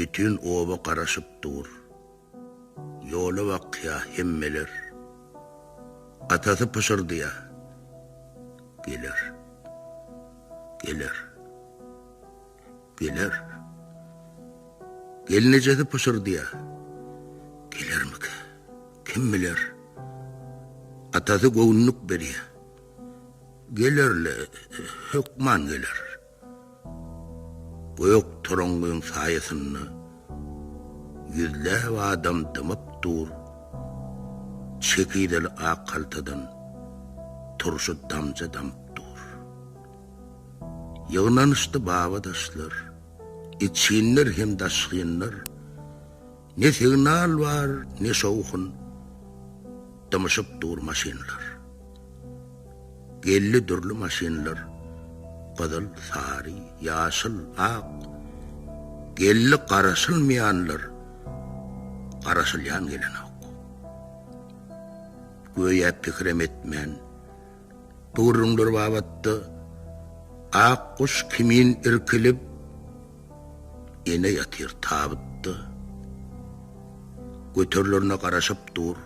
bütün oba qaraşıp dur. Yolu vakya hemmeler. Atası pışırdı ya. Gelir. Gelinecedi pışırdı ya. Gelir mi ki? Kim bilir? Atası goğunluk beriye. Gelirle, hükman gelir. Gök torongun sayesinde yüzlerce adam dımıp dur. Çekidel akaltadan turşu damca damıp dur. Yığınanıştı babadaşlar, içinler hem daşkınlar. Ne signal var, ne soğukun, dımışıp dur maşinler. Gelli dürlü maşinler, qızıl, sarı, yaşıl, ak. Gelli qaraşılmayanlar, qaraşılyan gelen ok. Göğe pikrem etmen, buğrunlar babattı, ak kuş kimin irkilip, ene yatır tabıttı. Götürlerine qaraşıp dur,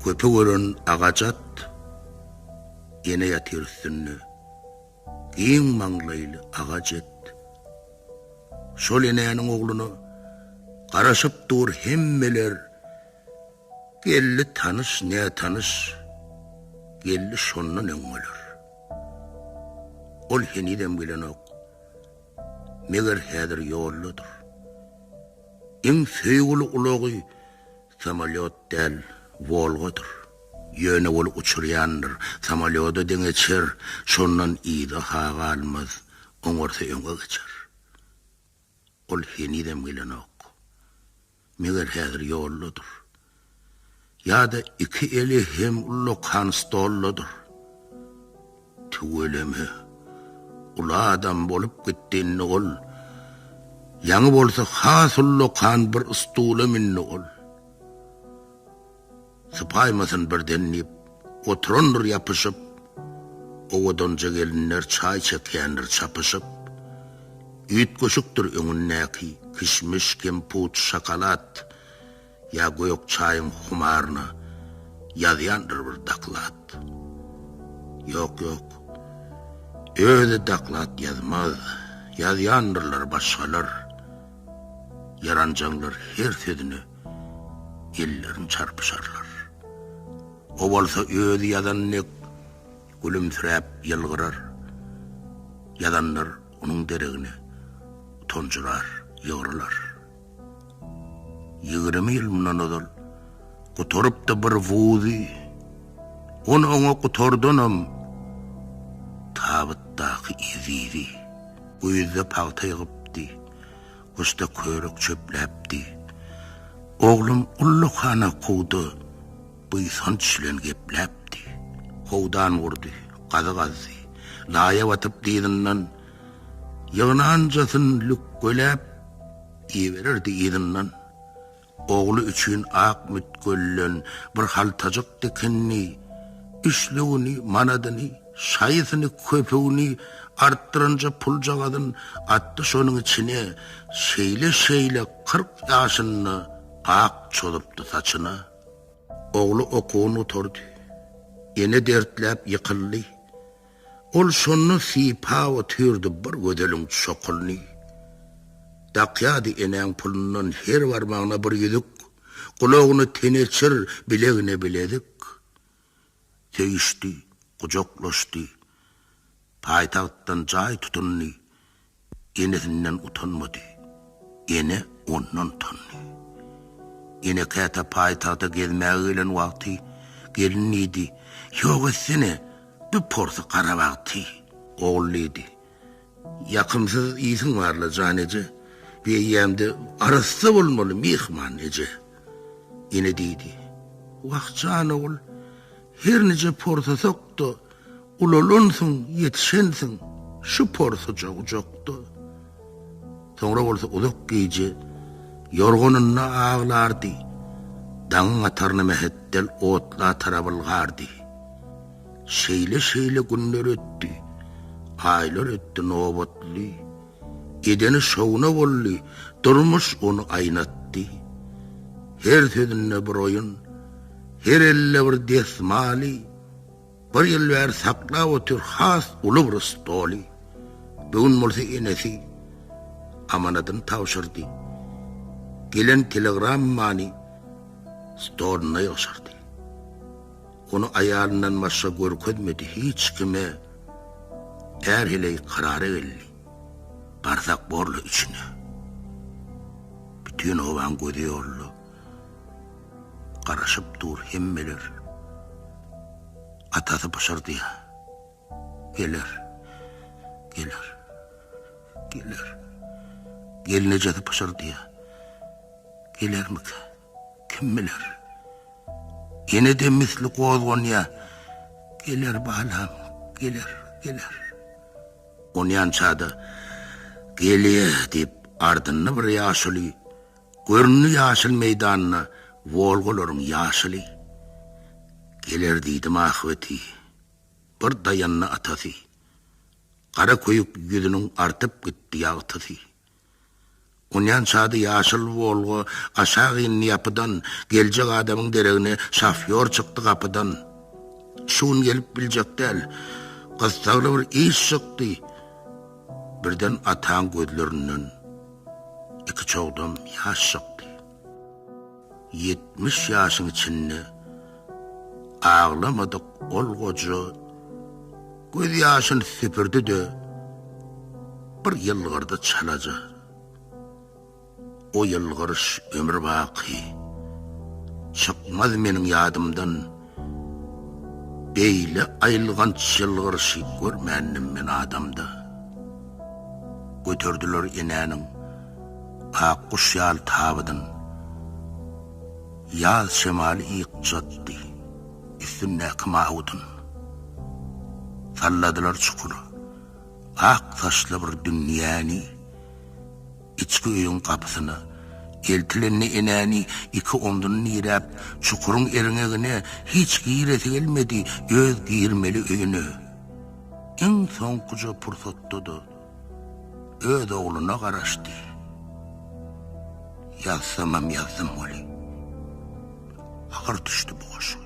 köpüğürün ağacat, ene yatır üstünü. Giyin manglaylı ağacet. Şol eneyanın oğlunu qaraşıp dur hemmeler. Gelli tanış ne tanış, gelli şonun öngölür. Ol henidem bilen ok, meğer hedir yolludur. En söygülü uluğu samalyot del Volgodur. Yöne ol uçuryandır, samalyoda deneçer, şondan iyide hağa almaz, oňorsa öňe geçer. Ol henidem bilen ok, meğer hedir yolludur. Ya da iki eli hem ullokan stolludur. Tügeleme, ula adam bolup gittiğini ol, yanı bolsa has ullokan bir stule minni ol. Sıpaymasın bir denleyip, oturundur yapışıp, oğudonca gelinler çay çekenler çapışıp, üyt koşuktur öňündäki kişmiş, kemput, şakalat, ya goýok çayın humarına, yazyandır bir daklat. Yok, öde daklat yazmaz, yazyandırlar başkalar, yarancanlar her sözünü, ellerin çarpışarlar. O bolsa öde yadannek, gülümsirep yılgırar, yadanlar onun deregine toncurar, yığırlar. 20 yıl bundan odal, kutorup da bir vuzi, onu ona kutordunum, tabıttaki izidi, o yüzde pağta yığıpdi, usta köyrük çöplepdi. Oğlum ullukana kudu, bu insan çilen geplepdi. Hovdan vurdu, gazı, laya vatıp diyidinden, yığınancasın lük gölep, iyi verirdi iyidinden. Oğlu üçün ak mütköllen bir haltacık dikinni, işliğini, manadını, şayısını, köpüğünü arttırınca pulcagadın attı şonun içine, şeyle 40 yaşını ak çoluptu saçına. Oğlu okuğunu oturdu, yine dertlep yıkıldı. Ol şonu sipağı türdü bir gödelin çokulni. Dakyadı enen pulundan her varmağına bir yüdük, kulağını teneçir bileğine biledik. Sevişti, kucaklaştı, payitahttan cay tutunni, enesinden utanmadı, ene ondan tanni. Ene kata payitahta gelmeğiyle vakti gelinniydi, yok etsene bir porsu kara vakti. Oğulluydu, yakımsız iyisin varla canece, ve yemde arası olmalı mihman ece. Ene deydi, vakçana ol, her nice porsu soktu, ululunsun, yetişensin, şu porsuca ucaktu. Sonra olsa uzak gece, yorgununna ağlardı, dağın atarını mehettel otla tarabılgardı. Şeyle günler öttü, aylar öttü nobatlı, Edeni şoğuna bolly, durmuş onu aynattı. Her sözünne bir oyun, her elle bir desmali, bir yılver sakla otur has ulu bir stoli. Bugün bolsa enesi amanatını tavşırdı. Gelen telegram mani stoluna yoşardı. Onu ayarından başka görkezmedi hiç kime. Erhiley kararı geldi. Bardak borlu içine. Bütün ovan gödüyorlu. Karaşıp dur hemmeler. Atası pışırdı ya. Gelir. Gelineceti pışırdı ya. Gelir mi ki? Kim bilir? Yine de misli kozgun ya. Gelir balam. Gelir. Onyan çadı. Geliye deyip ardını bir yaşılı. Görünü yaşıl meydanına. Volgolorun yaşılı. Gelir deydim ahveti. Bir dayanına atası. Kara koyuk yüzünün artıp gitti yağıtısı. Onyan çadı yaşıl volgu aşağı inni yapıdan. Gelecek adamın dereğine şafyor çıktı kapıdan. Şun gelip bilecek değil. Kıstağlı bir iş çıktı. Birden atan gözlerinden iki çoğdum yaş çıktı. 70 yaşın içinde ağlamadık ol kocu. Göz yaşını süpürdü de bir yılgırda çalacak. O yılgırış ömür baki. Çıkmaz menin yadımdan. Beyle ayılgan yılgırışı görmendim ben adamda. Götürdüler inenin ak kuş yal tabıdın. Yaz şemali ilk cattı. Üstünne kımağudun. Salladılar çukuru. Ak taşlı bir dünyani. İçki öyün kapısını. Eltilenni inani iki omdunu nirap. Çukurun erineğine hiç giyreti gelmedi. Öz giyirmeli öyünü. En son kuca pırsattadı. Öz oğluna karaştı. Yazsam oli. Ağır düştü bu hoş.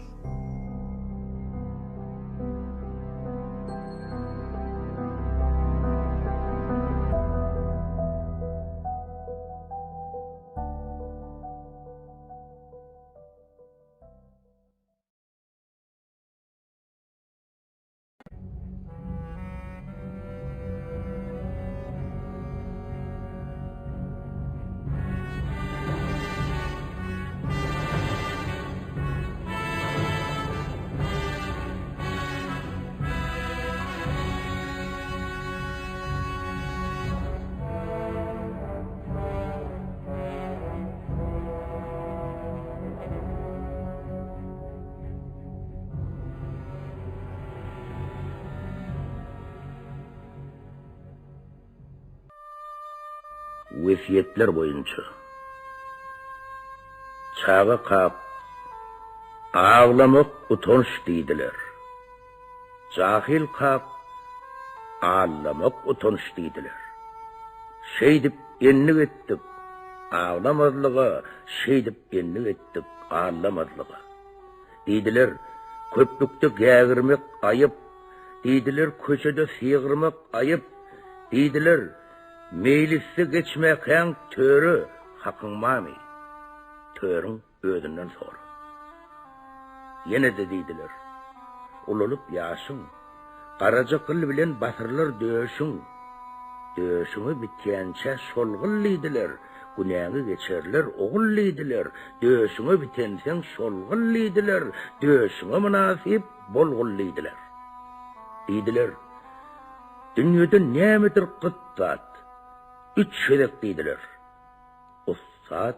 Vesiyetler boyunca çağa kap ağlamak utanç deydiler. Cahil kap ağlamak utanç deydiler. Şey dip enlik ettik ağlamadlığa, şey dip enlik ettik ağlamadlığa. Deydiler köplükte gägirmek ayıp, deydiler köçede sıyırmak ayıp, deydiler meylissi geçmeken törü hakkın mami. Törün ödünden sonra. Yine de deydiler. Ululup yaşın. Karaca kıl bilen batırlar döşün. Döşünü bitençe şolgıllıydiler. Günahı geçerler oğullıydiler. Döşünü bitensen şolgıllıydiler. Döşünü münasip bolgullıydiler. Deydiler. Dünyada ne midir kıttat? 3 şerek deydiler. Ustad.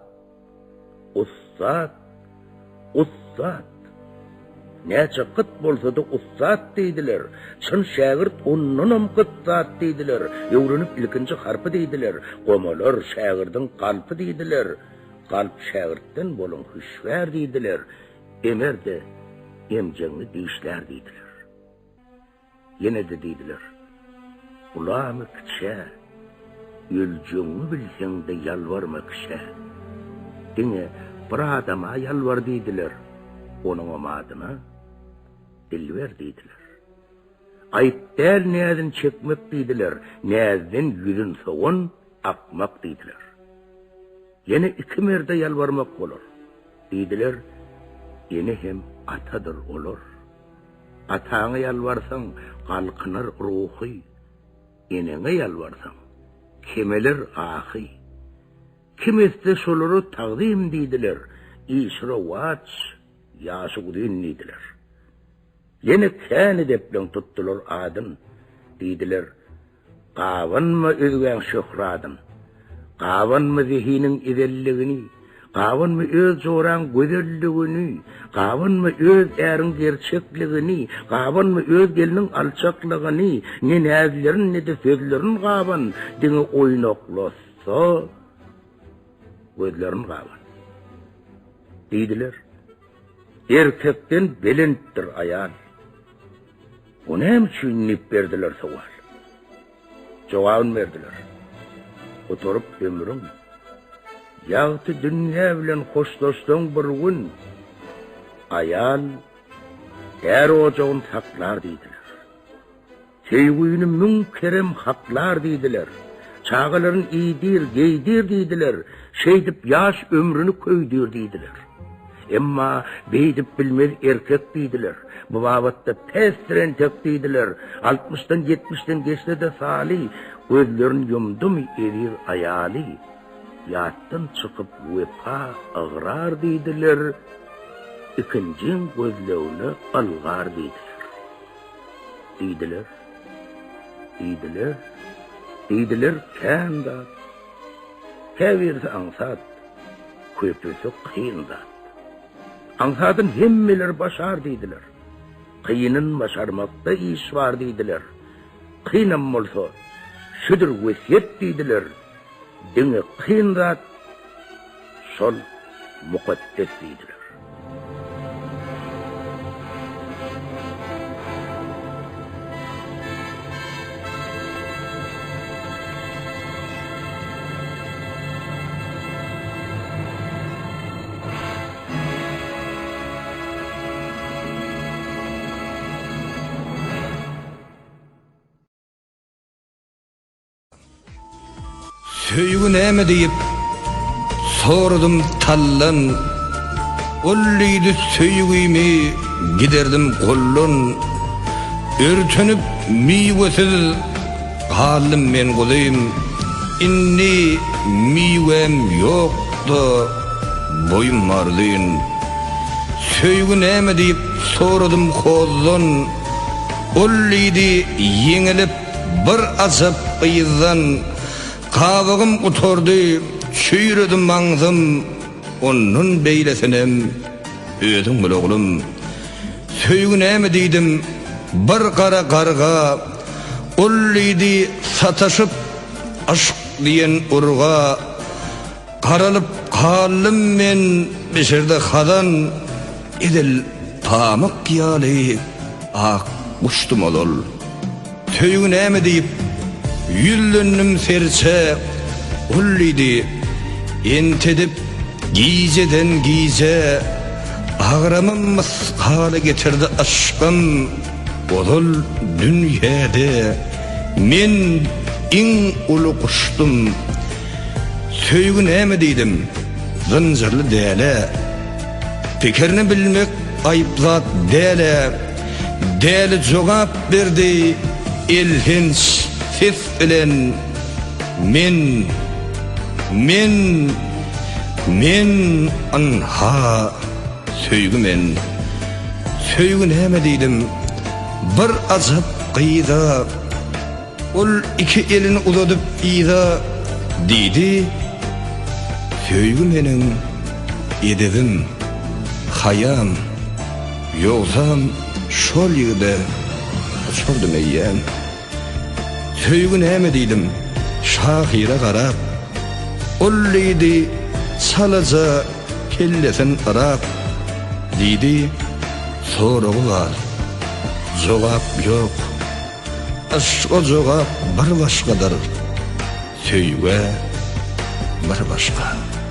Neçe kıt bolsa da ustad deydiler. Çın şagirt onnunum kıttat deydiler. Öwrenip ilkinci harpı deydiler. Gomalar şagirdin kalpı deydiler. Kalp şagirtden bolun hüşver deydiler. Emer de emceğini deyişler deydiler. Yine de deydiler. Ulağımı kıça, ölçüğünü bilsen de yalvarma kişe. Dine bir adama yalvar deydiler. Onun amadına dilver deydiler. Ayıp der nezin çekmek deydiler. Nezin yüzün soğun akmak deydiler. Yine iki merde yalvarmak olur. Deydiler, yine hem atadır olur. Atağına yalvarsan kalkınır ruhi. Yenene yalvarsan kemeler ahi. Kim iste şoluru taqdim deydiler. İşra vaç yaşı udin deydiler. Yine kâni deplen tuttular adım. Deydiler, qavan mı özgen şöhradım? Qavan mı zihinin izelligini? Qavan mı öz zoran gözelligini? Qavan mı öz erin gerçekligini? Qavan mı öz gelinin alçaklığını? Ne nezlerin ne de sözlerin qavan. Dini oynoklasa gözlerin qavan. Deydiler, erkekten belenttir ayal. Onu hem çünnip verdiler soğal. Cevabını verdiler. Oturup ömrüm, yağıtı dünya bilen hoşdoştan bir gün, ayal, der ocağın saklar deydiler. Sevgüyünü münkerem haklar deydiler. Çağaların iyidir, geydir deydiler. Şeydip yaş ömrünü köydür deydiler. Emma beydip bilmez erkek deydiler. Bu vabatta pestiren tek deydiler. 60'dan 70'den geçti de salih. Gözlerini yumdu mu erir ayali. Yattan çıkıp vefa ağrar deydiler. İkincin gözlerini algar deydiler. Deydiler kanda. Kevirse ansat. Köpüsü kıyında. Ansatın hemmeler başar deydiler. Kıyının başarmakta iş var deydiler. Kıyınam olsa şudur vesiyet deydiler. Dini kıyındat sol mukaddes deydiler. Söýgü näme diýip sordum tallan. Ollydy söýgümi giderdim gollun. Örtünüp miwesiz galym men golayım. Inni miwem ýokdy, boyum mardyn. Söýgü näme diýip sordum kozdan. Ollydy ýeňilip bir azap ýyzdan. Kavagım utordy, çüýredim maňzym, onun beýlesenem özüň bil oglum. Söýgü näme diýdim, bir qara qarga, ollydy sataşyp aşk diýen urga, qaralyp qalym men beşerde hadan, edil pamak ýaly ak guşdum olol. Söýgü näme diýip yüllünüm serçe, ollydy entedip giyjeden giyje, ağramam mısqaly getirdi aşkım. Olol dünýede men iň uly guşdum. Söýgü näme diýdim, zynjyrly däle, pikirini bilmek aýyplat däle. Däle jogap berdi elhinç ses bilen, men anha söýgü men. Söýgü näme diýdim, bir azap gyýda, ol iki elini uzadyp ýyda diýdi. Söýgü meniň edebim, hayam, ýogsam şol ýerde şordum eýýän. Söýgü näme diýdim, şahira garap, ollydy salaja kellesen arap, diýdi. Soragy bar, jogap ýok, aşk o jogap bir başgadyr. söýge bir başga.